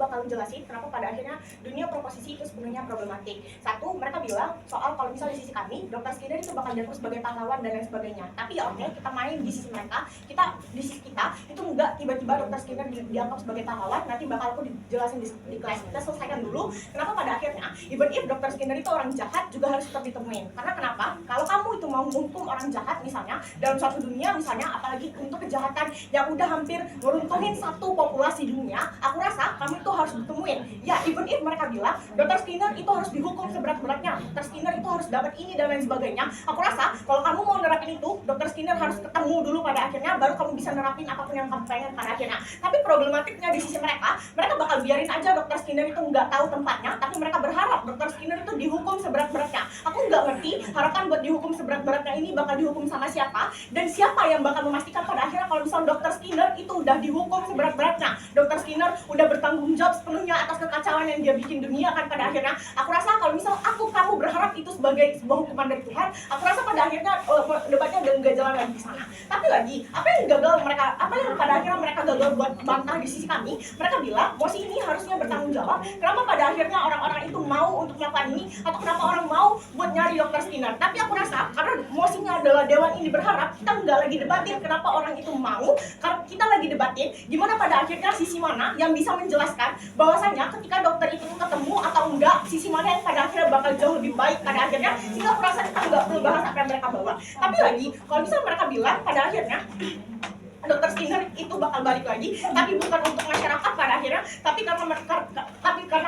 bakal jelasin kenapa pada akhirnya dunia proposisi itu sebenarnya problematik. Satu, mereka bilang soal kalau misalnya di sisi kami, Dr. Skinner itu bakal dianggap sebagai pahlawan dan lain sebagainya. Tapi ya oke, kita main di sisi mereka, di sisi kita itu enggak tiba-tiba Dr. Skinner dianggap sebagai pahlawan. Nanti bakal aku dijelasin di kelas. Kita selesaikan dulu kenapa pada akhirnya even if Dr. Skinner itu orang jahat juga harus tetap ditemuin. Karena kenapa? Kalau kamu itu mau menghukum orang jahat misalnya dalam suatu dunia misalnya, apalagi untuk kejahatan yang udah hampir meruntuhin satu populasi dunia, aku rasa kamu itu harus ditemuin. Ya, even if mereka bilang Dr. Skinner itu harus dihukum seberat-beratnya, Dr. Skinner itu harus dapat ini dan lain sebagainya. Aku rasa kalau kamu mau nerapin itu, Dr. Skinner harus ketemu dulu pada akhirnya, baru kamu bisa nerapin apapun yang kamu pengen pada akhirnya. Tapi problematiknya di sisi mereka bakal biarin aja Dr. Skinner itu nggak tahu tempatnya, tapi mereka berharap Dr. Skinner itu dihukum seberat-beratnya. Aku nggak ngerti harapan buat dihukum seberat-beratnya ini bakal dihukum sama siapa, dan siapa yang bakal memastikan pada akhirnya kalau misal Dr. Skinner itu udah dihukum seberat-beratnya, Dr. Skinner udah bertanggung jawab sepenuhnya atas kekacauan yang dia bikin dunia kan pada akhirnya. Aku rasa kalau misal kamu berharap itu sebagai sebuah hukuman dari Tuhan, aku rasa pada akhirnya debatnya udah nggak jalan lagi di sana. Tapi lagi, apa yang pada akhirnya mereka gagal buat bantah di sisi kami, mereka bilang Mosi ini harusnya bertanggung jawab. Kenapa pada akhirnya orang-orang itu mau untuk melakukan ini, atau kenapa orang mau buat nyari Dr. Skinner? Tapi aku rasa karena Mosinya adalah dewan ini berharap, kita nggak lagi debatin kenapa orang itu mau, karena kita lagi debatin gimana pada akhirnya sisi mana yang bisa menjelaskan bahwasanya ketika dokter itu ketemu atau enggak, sisi mana yang pada akhirnya bakal jauh lebih baik pada akhirnya, sehingga aku rasa kita nggak perlu bahas apa yang mereka bawa. Tapi lagi, kalau misalnya mereka bilang pada akhirnya Dr. Skinner itu bakal balik lagi, tapi bukan untuk masyarakat pada akhirnya, tapi karena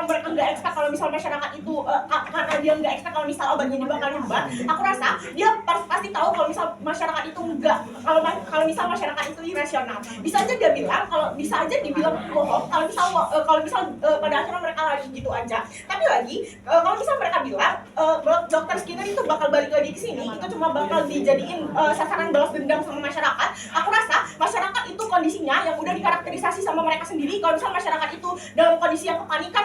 mereka nggak expect kalau misal masyarakat itu karena dia nggak expect kalau misal obat ini bakal nyebar. Aku rasa dia pasti tahu kalau misal masyarakat itu enggak, kalau misal masyarakat itu irasional. Bisa aja dia bilang, bisa aja dibilang bohong kalau misal pada akhirnya mereka lagi gitu aja. Tapi lagi kalau misal mereka bilang Dr. Skinner itu bakal balik lagi ke sini, itu cuma bakal dijadiin sasaran balas dendam sama masyarakat. Aku rasa masyarakat itu kondisinya yang udah dikarakterisasi sama mereka sendiri. Kalau misal masyarakat itu dalam kondisi yang kepanikan,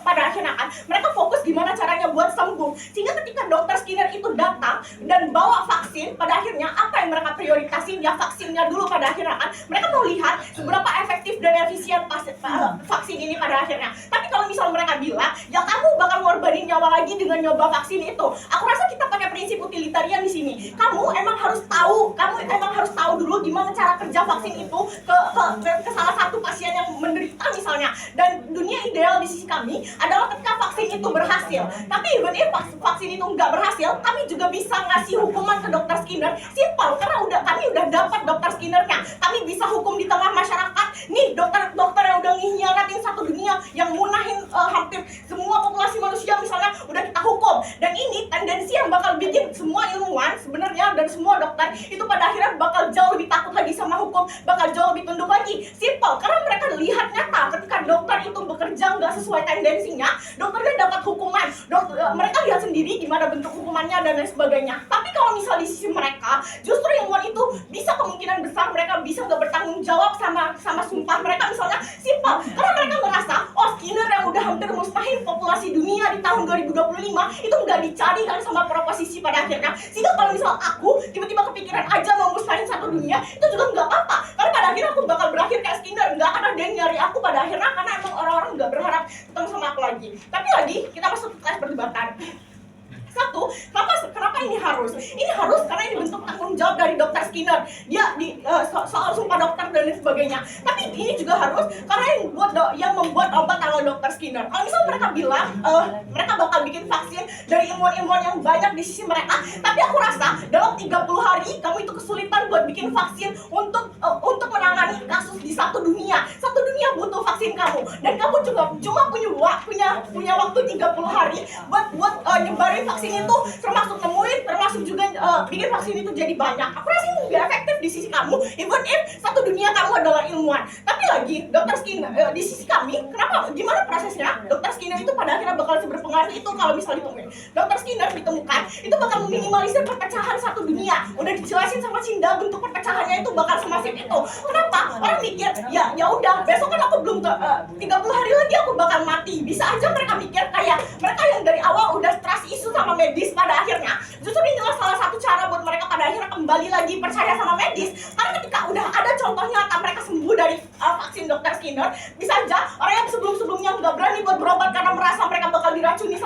pada akhirnya kan mereka fokus gimana caranya buat sembuh, sehingga ketika Dr. Skinner itu datang dan bawa vaksin, pada akhirnya apa yang mereka prioritasin? Ya vaksinnya dulu pada akhirnya kan. Mereka mau lihat seberapa efektif dan efisien vaksin ini pada akhirnya. Tapi kalau misal mereka bilang ya kamu bakal ngorbanin nyawa lagi dengan nyoba vaksin itu, aku rasa kita pakai prinsip utilitarian di sini. Kamu emang harus tahu dulu gimana cara kerja vaksin itu ke salah satu pasien yang menderita misalnya. Dan dunia ideal di sisi kami adalah ketika vaksin itu berhasil. Tapi even if vaksin itu nggak berhasil, kami juga bisa ngasih hukuman ke Dr. Skinner. Simple, karena kami udah dapat Dr. Skinner-nya. Kami bisa hukum di tengah masyarakat. Nih dokter yang udah ngihianatin satu dunia, yang munahin hampir semua populasi manusia misalnya, udah kita hukum. Dan ini tendensi yang bakal bikin semua ilmuwan sebenarnya dan semua dokter itu pada akhirnya bakal jauh lebih takut lagi sama hukum, bakal jauh lebih tunduk lagi. Simple, karena mereka lihat nyata ketika dokter itu bekerja nggak sesuai tendensinya, dokternya dapat hukuman. Mereka lihat sendiri gimana bentuk hukumannya dan lain sebagainya. Tapi kalau misal di sisi mereka, justru ilmuwan itu bisa kemungkinan besar mereka bisa nggak bertanggung jawab sama sumpah mereka misalnya. Simple, karena mereka ngerasa Skinner yang udah hampir musnahin populasi dunia di tahun 2025 itu nggak dicari kan sama proposisi pada akhirnya. Sehingga kalau misal aku tiba-tiba kepikiran aja mau musnahin satu dunia, itu juga nggak apa-apa, karena pada akhirnya aku bakal berakhir kayak Skinner. Nggak akan ada yang nyari aku pada akhirnya, karena emang orang-orang nggak berharap ketemu sama aku lagi. Tapi lagi kita masuk ke kelas perdebatan. Satu, kenapa ini harus? Ini harus karena ini bentuk tanggung jawab dari Dr. Skinner. Dia soal sumpah dokter dan lain sebagainya. Tapi ini juga harus karena yang membuat obat kalau Dr. Skinner. Kalau misal mereka bilang mereka bakal bikin vaksin dari ilmuwan-ilmuwan yang banyak di sisi mereka, tapi aku rasa dalam 30 hari kamu itu kesulitan buat bikin vaksin untuk menangani kasus di satu dunia. Satu dunia butuh vaksin kamu, dan kamu juga cuma punya waktu 30 hari buat nyebarin vaksin itu, termasuk juga bikin vaksin itu jadi banyak. Aku rasa ini nggak efektif di sisi kamu, even if satu dunia kamu adalah ilmuwan. Tapi lagi Dr. Skinner di sisi kami, gimana prosesnya? Dr. Skinner itu pada akhirnya bakal seberpengaruh itu kalau misalnya ditemuin. Dr. Skinner ditemukan itu bakal meminimalisir perpecahan satu dunia. Udah dijelasin sama Cinda bentuk perpecahannya itu bakal semasif itu. Kenapa? Orang mikir ya udah besok kan aku belum 30 hari lagi aku bakal mati. Bisa aja mereka mikir kayak mereka yang dari awal udah trust isu sama medis, pada akhirnya justru inilah salah satu cara buat mereka pada akhirnya kembali lagi percaya sama medis. Karena ketika udah ada contoh nyata mereka sembuh dari vaksin Dr. Skinner, bisa aja orang yang sebelum-sebelumnya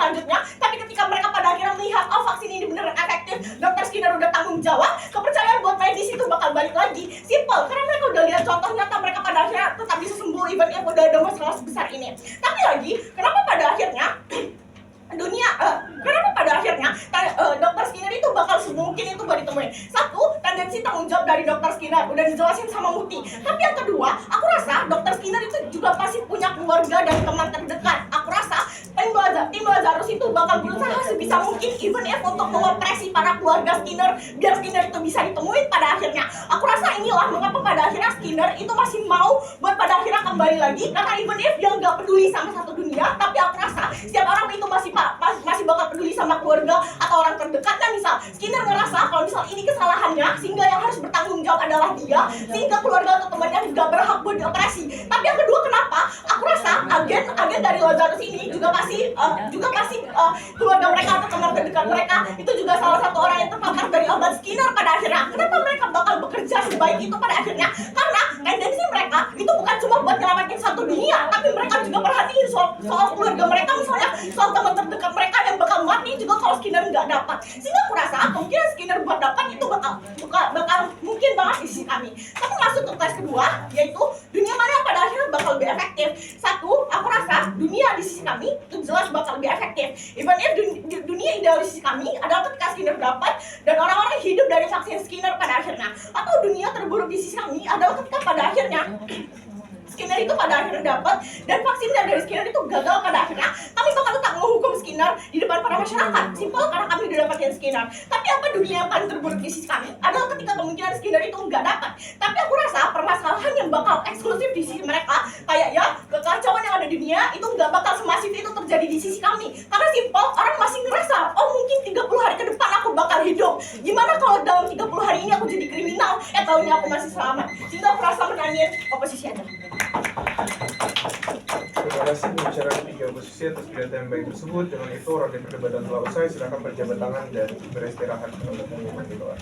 selanjutnya. Tapi ketika mereka pada akhirnya melihat oh vaksin ini beneran efektif, dokter Skinner udah tanggung jawab, kepercayaan buat medis itu bakal balik lagi. Simple, karena mereka udah lihat contoh nyata mereka pada akhirnya tetap bisa sembuh even if udah ada masalah sebesar ini. Tapi lagi, kenapa pada akhirnya dokter Skinner itu bakal semungkin itu baru ditemuin. Satu, tendensi tanggung jawab dari dokter Skinner udah dijelasin sama Muti. Tapi yang kedua, aku rasa dokter Skinner itu juga pasti punya keluarga dan teman terdekat. Aku rasa tim Lazarus itu bakal berusaha sebisa mungkin even if untuk mengoperasi para keluarga Skinner biar Skinner itu bisa ditemuin pada akhirnya. Aku rasa inilah mengapa pada akhirnya Skinner itu masih mau buat pada akhirnya kembali lagi, karena even if dia nggak peduli sama satu dunia, tapi aku rasa setiap orang itu masih bakal peduli sama keluarga atau orang terdekatnya. Misal Skinner ngerasa kalau misal ini kesalahannya sehingga yang harus bertanggung jawab adalah dia, sehingga keluarga atau temannya nggak berhak buat dioperasi. Tapi yang kedua, kenapa? Aku rasa agen dari Lazarus ini juga pasti keluarga mereka atau teman terdekat mereka itu juga salah satu orang yang terpapar dari obat Skinner pada akhirnya. Kenapa mereka bakal bekerja sebaik itu pada akhirnya? Karena tendensi mereka itu bukan cuma buat nyelamatin satu dunia, tapi mereka juga perhatiin soal keluarga mereka, misalnya soal teman terdekat mereka yang bakal mati juga kalau Skinner nggak dapat. Sehingga aku rasa kemungkinan Skinner buat dapat itu bakal mungkin banget di sisi kami. Tapi masuk ke tes kedua, yaitu dunia mana yang pada akhirnya bakal lebih efektif. Satu, aku rasa dunia di sisi kami itu jelas bakal lebih efektif. Even if dunia ideal di sisi kami adalah ketika Skinner dapat dan orang-orang hidup dari vaksin Skinner pada akhirnya. Atau dunia terburuk di sisi kami adalah ketika pada akhirnya Skinner itu pada akhirnya dapat dan vaksin dari Skinner itu gagal pada akhirnya. Kami bakal tetap menghukum Skinner di depan para masyarakat. Simple, karena kami udah dapatin Skinner. Tapi apa dunia yang paling terburuk di sisi kami adalah ketika kemungkinan Skinner itu nggak dapat. Tapi aku rasa permasalahan yang bakal eksklusif di sisi mereka, kayak ya kekacauan yang ada di dunia itu nggak bakal semasif itu terjadi di sisi kami. Karena simple, orang masih ngerasa oh mungkin 30 hari ke depan aku bakal hidup. Gimana kalau dalam 30 hari ini aku jadi kriminal? Tahunya aku masih selamat. Sehingga aku rasa menangin oposisi aja. Terima kasih pembicara tiga oposisi atas pernyataan yang baik tersebut. Dengan itu, roda perdebatan telah usai. Silakan berjabat tangan dan beristirahat untuk pengumuman di luar.